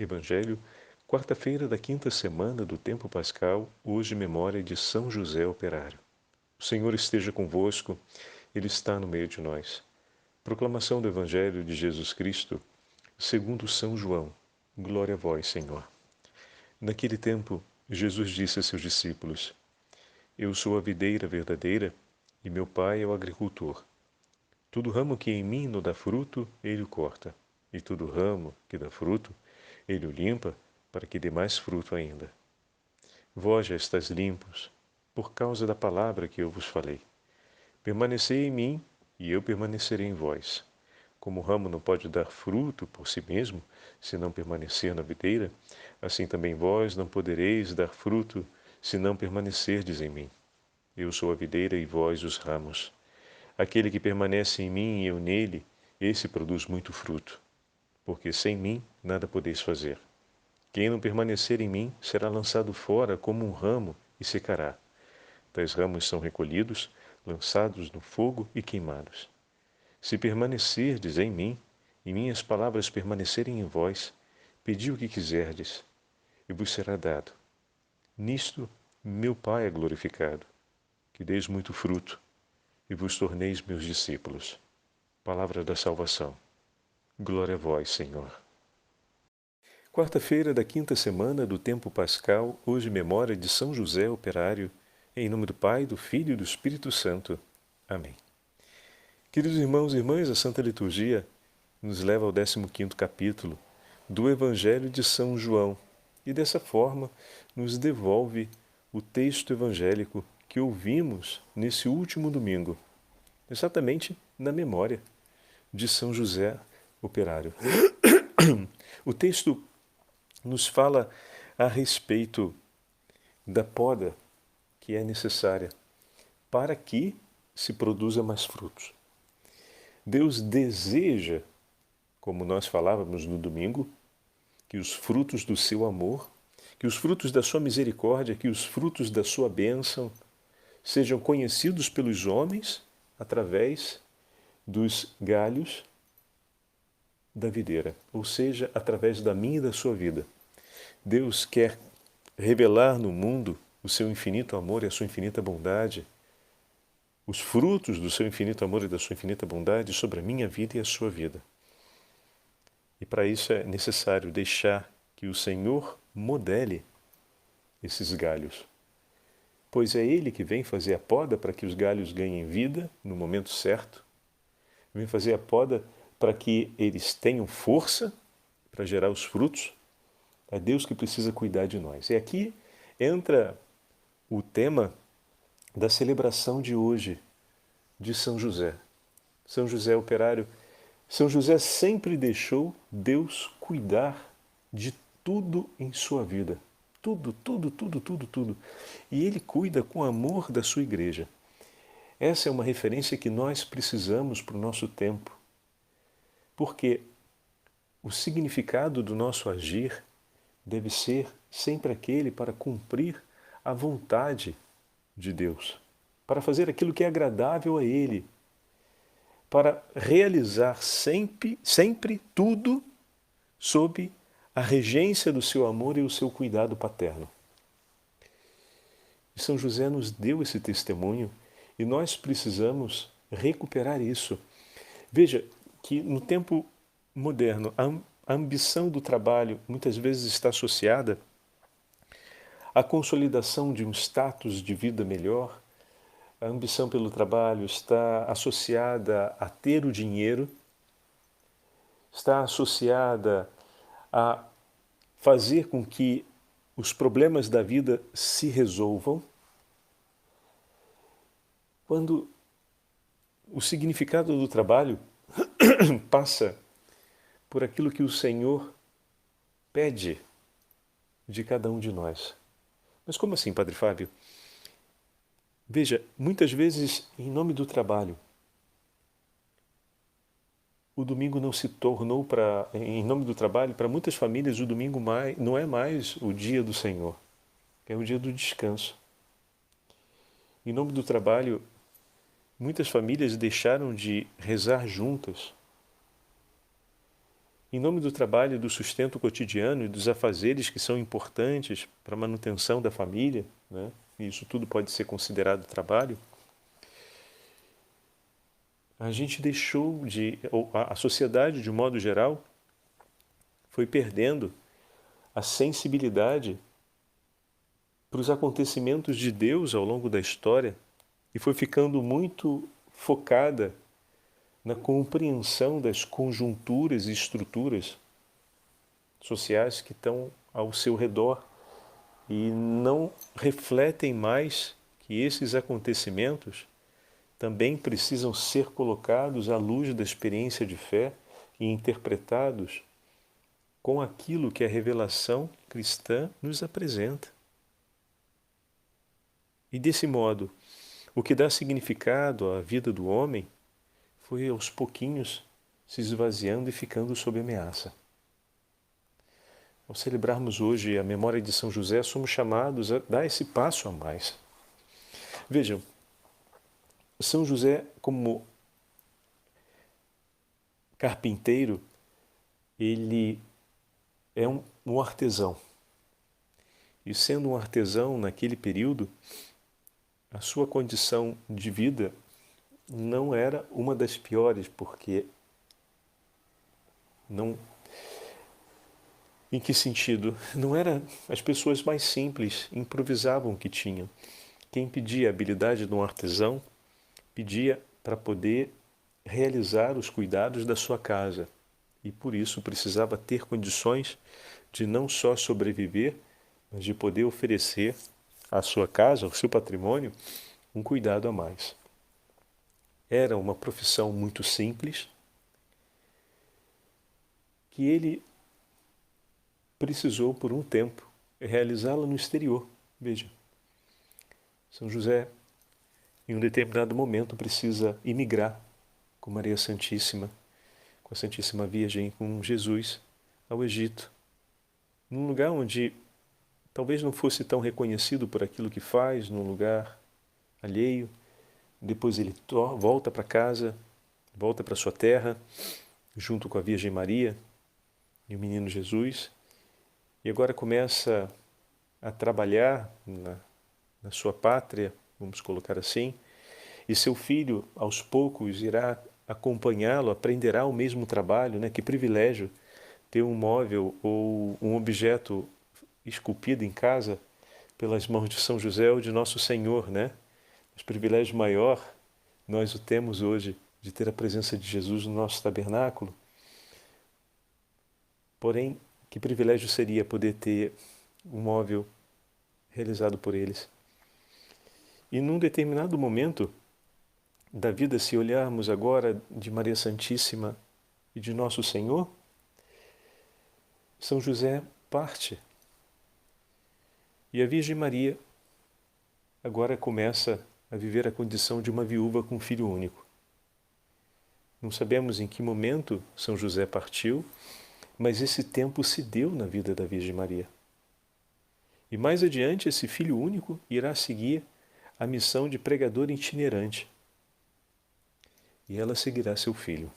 Evangelho, quarta-feira da quinta semana do tempo pascal, hoje memória de São José Operário. O Senhor esteja convosco, Ele está no meio de nós. Proclamação do Evangelho de Jesus Cristo, segundo São João. Glória a vós, Senhor. Naquele tempo, Jesus disse a seus discípulos: Eu sou a videira verdadeira e meu Pai é o agricultor. Todo ramo que em mim não dá fruto, Ele o corta, e todo ramo que dá fruto, Ele o limpa, para que dê mais fruto ainda. Vós já estáis limpos, por causa da palavra que eu vos falei. Permanecei em mim, e eu permanecerei em vós. Como o ramo não pode dar fruto por si mesmo, se não permanecer na videira, assim também vós não podereis dar fruto, se não permanecerdes em mim. Eu sou a videira e vós os ramos. Aquele que permanece em mim e eu nele, esse produz muito fruto, porque sem mim nada podeis fazer. Quem não permanecer em mim será lançado fora como um ramo e secará. Tais ramos são recolhidos, lançados no fogo e queimados. Se permanecerdes em mim, e minhas palavras permanecerem em vós, pedi o que quiserdes, e vos será dado. Nisto meu Pai é glorificado, que deis muito fruto, e vos torneis meus discípulos. Palavra da salvação. Glória a vós, Senhor. Quarta-feira da quinta semana do tempo pascal, hoje memória de São José Operário, em nome do Pai, do Filho e do Espírito Santo. Amém. Queridos irmãos e irmãs, a Santa Liturgia nos leva ao 15º capítulo do Evangelho de São João e dessa forma nos devolve o texto evangélico que ouvimos nesse último domingo, exatamente na memória de São José Operário. O texto nos fala a respeito da poda que é necessária para que se produza mais frutos. Deus deseja, como nós falávamos no domingo, que os frutos do seu amor, que os frutos da sua misericórdia, que os frutos da sua bênção sejam conhecidos pelos homens através dos galhos da videira, ou seja, através da minha e da sua vida. Deus quer revelar no mundo o seu infinito amor e a sua infinita bondade, os frutos do seu infinito amor e da sua infinita bondade sobre a minha vida e a sua vida. E para isso é necessário deixar que o Senhor modele esses galhos, pois é Ele que vem fazer a poda para que os galhos ganhem vida no momento certo, vem fazer a poda para que eles tenham força para gerar os frutos. É Deus que precisa cuidar de nós. E aqui entra o tema da celebração de hoje de São José. São José Operário. São José sempre deixou Deus cuidar de tudo em sua vida. Tudo, tudo, tudo, tudo, tudo. E Ele cuida com amor da sua igreja. Essa é uma referência que nós precisamos para o nosso tempo. Porque o significado do nosso agir deve ser sempre aquele para cumprir a vontade de Deus, para fazer aquilo que é agradável a Ele, para realizar sempre tudo sob a regência do seu amor e o seu cuidado paterno. E São José nos deu esse testemunho e nós precisamos recuperar isso. Veja que no tempo moderno, a ambição do trabalho muitas vezes está associada à consolidação de um status de vida melhor. A ambição pelo trabalho está associada a ter o dinheiro, está associada a fazer com que os problemas da vida se resolvam, quando o significado do trabalho passa por aquilo que o Senhor pede de cada um de nós. Mas como assim, Padre Fábio? Veja, muitas vezes, em nome do trabalho, o domingo não se tornou em nome do trabalho, para muitas famílias o domingo não é mais o dia do Senhor, é o dia do descanso. Em nome do trabalho, muitas famílias deixaram de rezar juntas. em nome do trabalho, do sustento cotidiano e dos afazeres que são importantes para a manutenção da família, né? E isso tudo pode ser considerado trabalho, a gente deixou ou a sociedade, de um modo geral, foi perdendo a sensibilidade para os acontecimentos de Deus ao longo da história e foi ficando muito focada na compreensão das conjunturas e estruturas sociais que estão ao seu redor e não refletem mais que esses acontecimentos também precisam ser colocados à luz da experiência de fé e interpretados com aquilo que a revelação cristã nos apresenta. E desse modo, o que dá significado à vida do homem foi aos pouquinhos se esvaziando e ficando sob ameaça. Ao celebrarmos hoje a memória de São José, somos chamados a dar esse passo a mais. Vejam, São José, como carpinteiro, ele é um artesão. E sendo um artesão naquele período, a sua condição de vida não era uma das piores, porque não... Em que sentido? Não era... As pessoas mais simples improvisavam o que tinham. Quem pedia a habilidade de um artesão, pedia para poder realizar os cuidados da sua casa. E por isso precisava ter condições de não só sobreviver, mas de poder oferecer à sua casa, ao seu patrimônio, um cuidado a mais. Era uma profissão muito simples, que ele precisou, por um tempo, realizá-la no exterior. Veja, São José, em um determinado momento, precisa imigrar com Maria Santíssima, com a Santíssima Virgem, com Jesus, ao Egito, num lugar onde talvez não fosse tão reconhecido por aquilo que faz, num lugar alheio. Depois ele volta para casa, volta para sua terra, junto com a Virgem Maria e o menino Jesus, e agora começa a trabalhar na sua pátria, vamos colocar assim, e seu filho, aos poucos, irá acompanhá-lo, aprenderá o mesmo trabalho, né? Que privilégio ter um móvel ou um objeto esculpido em casa pelas mãos de São José ou de Nosso Senhor, né? Mas privilégio maior nós o temos hoje de ter a presença de Jesus no nosso tabernáculo. Porém, que privilégio seria poder ter um móvel realizado por eles. E num determinado momento da vida, se olharmos agora de Maria Santíssima e de Nosso Senhor, São José parte. E a Virgem Maria agora começa a viver a condição de uma viúva com um filho único. Não sabemos em que momento São José partiu, mas esse tempo se deu na vida da Virgem Maria. E mais adiante, esse filho único irá seguir a missão de pregador itinerante. E ela seguirá seu filho.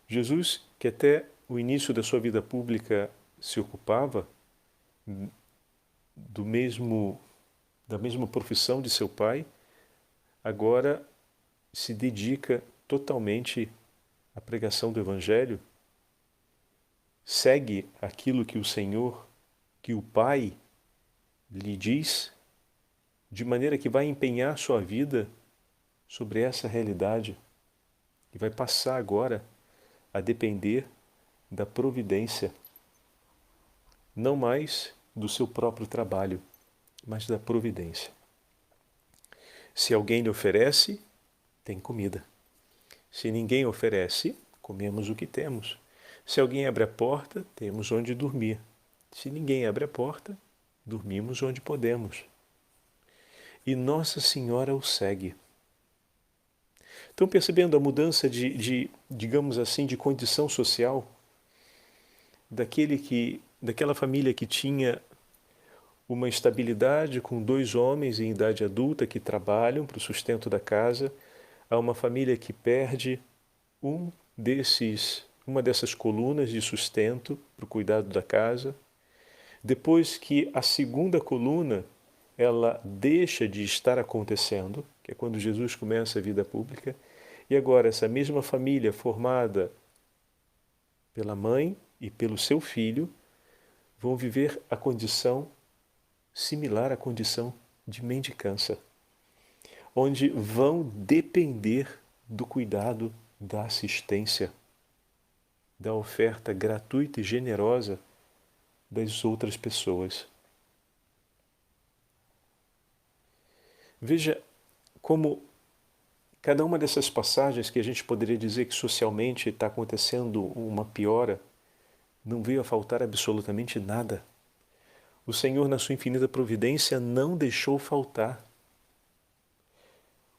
Jesus, que até o início da sua vida pública se ocupava da mesma profissão de seu pai, agora se dedica totalmente à pregação do Evangelho, segue aquilo que o Senhor, que o Pai lhe diz, de maneira que vai empenhar sua vida sobre essa realidade e vai passar agora a depender da providência, não mais do seu próprio trabalho, mas da providência. Se alguém lhe oferece, tem comida. Se ninguém oferece, comemos o que temos. Se alguém abre a porta, temos onde dormir. Se ninguém abre a porta, dormimos onde podemos. E Nossa Senhora o segue. Estão percebendo a mudança digamos assim, de condição social daquela família que tinha uma estabilidade com 2 homens em idade adulta que trabalham para o sustento da casa, a uma família que perde um desses uma dessas colunas de sustento para o cuidado da casa. Depois que a segunda coluna ela deixa de estar acontecendo, que é quando Jesus começa a vida pública, e agora essa mesma família formada pela mãe e pelo seu filho vão viver a condição similar à condição de mendicância, onde vão depender do cuidado, da assistência, da oferta gratuita e generosa das outras pessoas. Veja como cada uma dessas passagens que a gente poderia dizer que socialmente está acontecendo uma piora, não veio a faltar absolutamente nada. O Senhor, na sua infinita providência, não deixou faltar.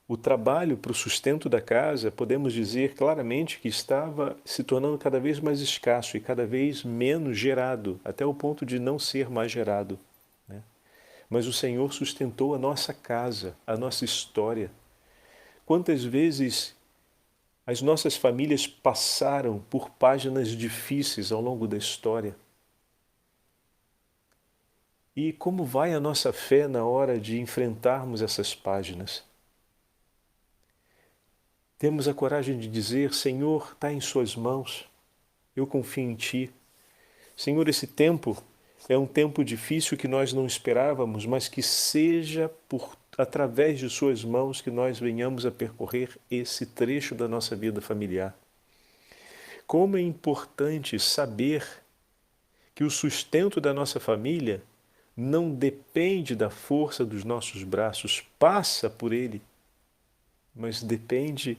O trabalho para o sustento da casa, podemos dizer claramente que estava se tornando cada vez mais escasso e cada vez menos gerado, até o ponto de não ser mais gerado, né? Mas o Senhor sustentou a nossa casa, a nossa história. Quantas vezes as nossas famílias passaram por páginas difíceis ao longo da história? E como vai a nossa fé na hora de enfrentarmos essas páginas? Temos a coragem de dizer, Senhor, está em suas mãos, eu confio em Ti. Senhor, esse tempo é um tempo difícil que nós não esperávamos, mas que seja através de suas mãos que nós venhamos a percorrer esse trecho da nossa vida familiar. Como é importante saber que o sustento da nossa família não depende da força dos nossos braços, passa por ele, mas depende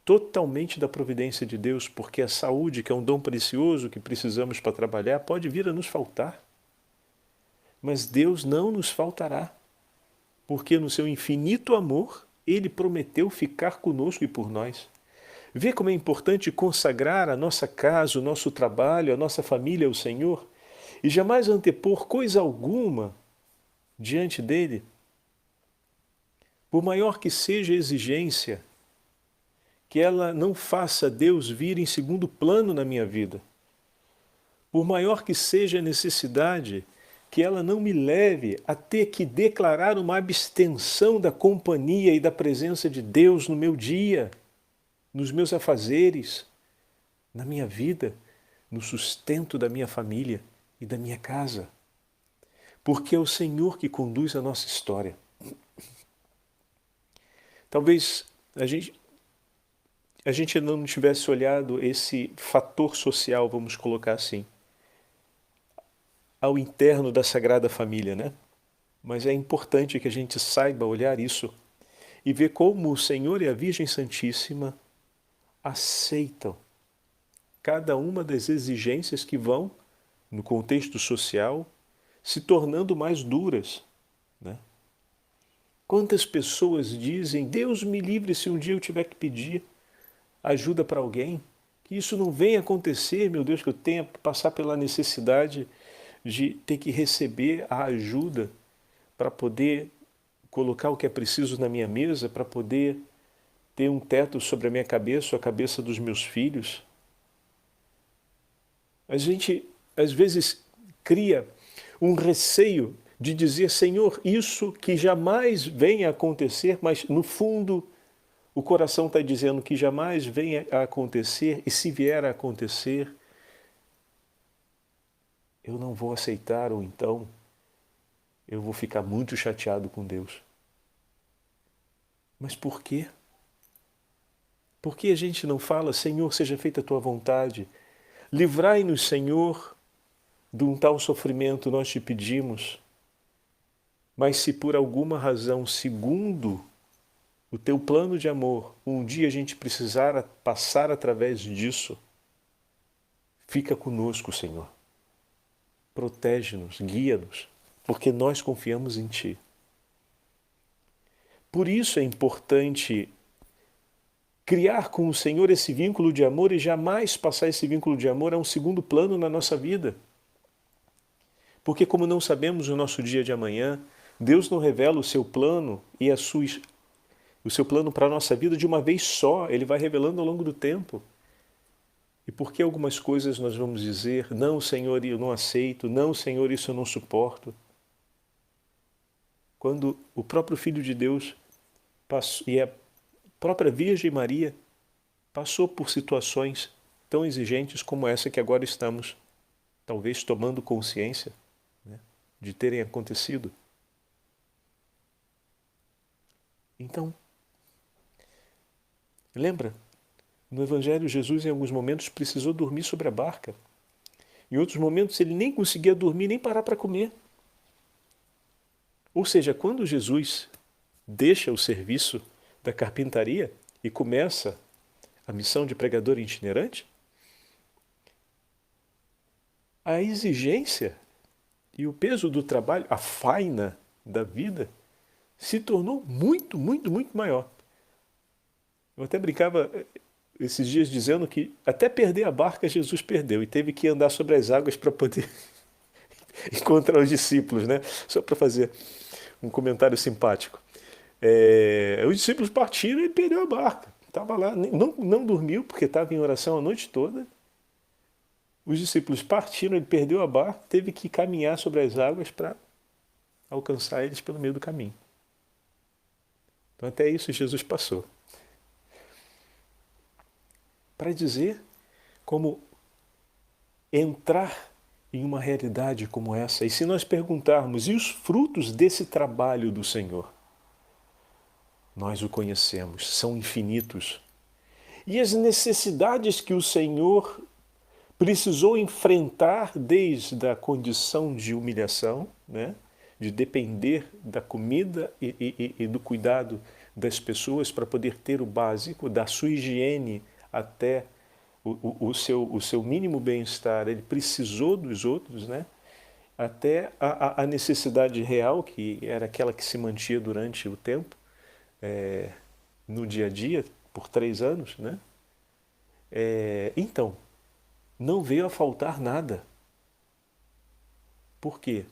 totalmente da providência de Deus, porque a saúde, que é um dom precioso que precisamos para trabalhar, pode vir a nos faltar. Mas Deus não nos faltará, porque no seu infinito amor, Ele prometeu ficar conosco e por nós. Vê como é importante consagrar a nossa casa, o nosso trabalho, a nossa família ao Senhor, e jamais antepor coisa alguma diante dEle. Por maior que seja a exigência, que ela não faça Deus vir em segundo plano na minha vida. Por maior que seja a necessidade, que ela não me leve a ter que declarar uma abstenção da companhia e da presença de Deus no meu dia, nos meus afazeres, na minha vida, no sustento da minha família e da minha casa. Porque é o Senhor que conduz a nossa história. Talvez a gente não tivesse olhado esse fator social, vamos colocar assim, ao interno da Sagrada Família, né? Mas é importante que a gente saiba olhar isso e ver como o Senhor e a Virgem Santíssima aceitam cada uma das exigências que vão, no contexto social, se tornando mais duras, né? Quantas pessoas dizem, Deus me livre se um dia eu tiver que pedir ajuda para alguém, que isso não venha acontecer, meu Deus, que eu tenha que passar pela necessidade de ter que receber a ajuda para poder colocar o que é preciso na minha mesa, para poder ter um teto sobre a minha cabeça, ou a cabeça dos meus filhos. A gente, às vezes, cria um receio de dizer, Senhor, isso que jamais venha a acontecer, mas no fundo o coração está dizendo que jamais venha a acontecer, e se vier a acontecer, eu não vou aceitar, ou então eu vou ficar muito chateado com Deus. Mas por quê? Por que a gente não fala, Senhor, seja feita a tua vontade? Livrai-nos, Senhor, de um tal sofrimento nós te pedimos. Mas se por alguma razão, segundo o teu plano de amor, um dia a gente precisar passar através disso, fica conosco, Senhor. Protege-nos, guia-nos, porque nós confiamos em Ti. Por isso é importante criar com o Senhor esse vínculo de amor e jamais passar esse vínculo de amor a um segundo plano na nossa vida. Porque como não sabemos o nosso dia de amanhã, Deus não revela o seu plano e o seu plano para a nossa vida de uma vez só, Ele vai revelando ao longo do tempo. E por que algumas coisas nós vamos dizer, não, Senhor, eu não aceito, não, Senhor, isso eu não suporto? Quando o próprio Filho de Deus passou, e a própria Virgem Maria passou por situações tão exigentes como essa que agora estamos, talvez tomando consciência, né, de terem acontecido. Então, lembra, no Evangelho Jesus em alguns momentos precisou dormir sobre a barca. Em outros momentos ele nem conseguia dormir nem parar para comer. Ou seja, quando Jesus deixa o serviço da carpintaria e começa a missão de pregador itinerante, a exigência e o peso do trabalho, a faina da vida, se tornou muito, muito, muito maior. Eu até brincava esses dias dizendo que até perder a barca Jesus perdeu e teve que andar sobre as águas para poder encontrar os discípulos, né? Só para fazer um comentário simpático. Os discípulos partiram e ele perdeu a barca. Estava lá, não dormiu porque estava em oração a noite toda. Os discípulos partiram, ele perdeu a barca, teve que caminhar sobre as águas para alcançar eles pelo meio do caminho. Então até isso Jesus passou. Para dizer como entrar em uma realidade como essa. E se nós perguntarmos, e os frutos desse trabalho do Senhor? Nós o conhecemos, são infinitos. E as necessidades que o Senhor precisou enfrentar desde a condição de humilhação, né? De depender da comida e do cuidado das pessoas para poder ter o básico, da sua higiene até o seu mínimo bem-estar, ele precisou dos outros, né? Até a necessidade real, que era aquela que se mantinha durante o tempo, no dia a dia, por 3 anos, né? Então, não veio a faltar nada. Por quê?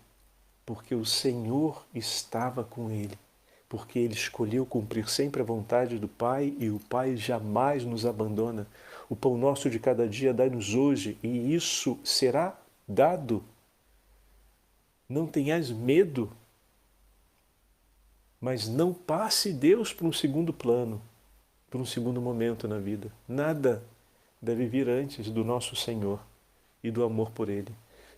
Porque o Senhor estava com ele. Porque ele escolheu cumprir sempre a vontade do Pai e o Pai jamais nos abandona. O pão nosso de cada dia dai-nos hoje e isso será dado. Não tenhais medo, mas não passe Deus para um segundo plano, para um segundo momento na vida. Nada deve vir antes do nosso Senhor e do amor por Ele.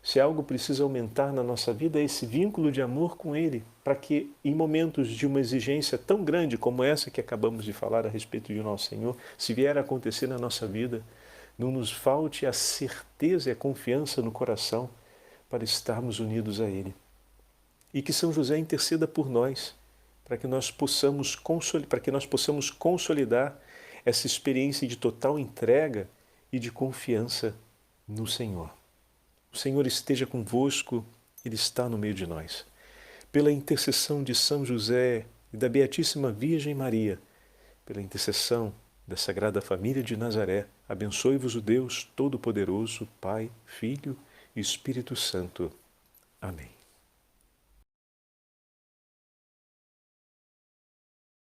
Se algo precisa aumentar na nossa vida é esse vínculo de amor com Ele, para que em momentos de uma exigência tão grande como essa que acabamos de falar a respeito de nosso Senhor, se vier a acontecer na nossa vida, não nos falte a certeza e a confiança no coração para estarmos unidos a Ele. E que São José interceda por nós, para que nós possamos consolidar essa experiência de total entrega e de confiança no Senhor. O Senhor esteja convosco, Ele está no meio de nós. Pela intercessão de São José e da Beatíssima Virgem Maria, pela intercessão da Sagrada Família de Nazaré, abençoe-vos o Deus Todo-Poderoso, Pai, Filho e Espírito Santo. Amém.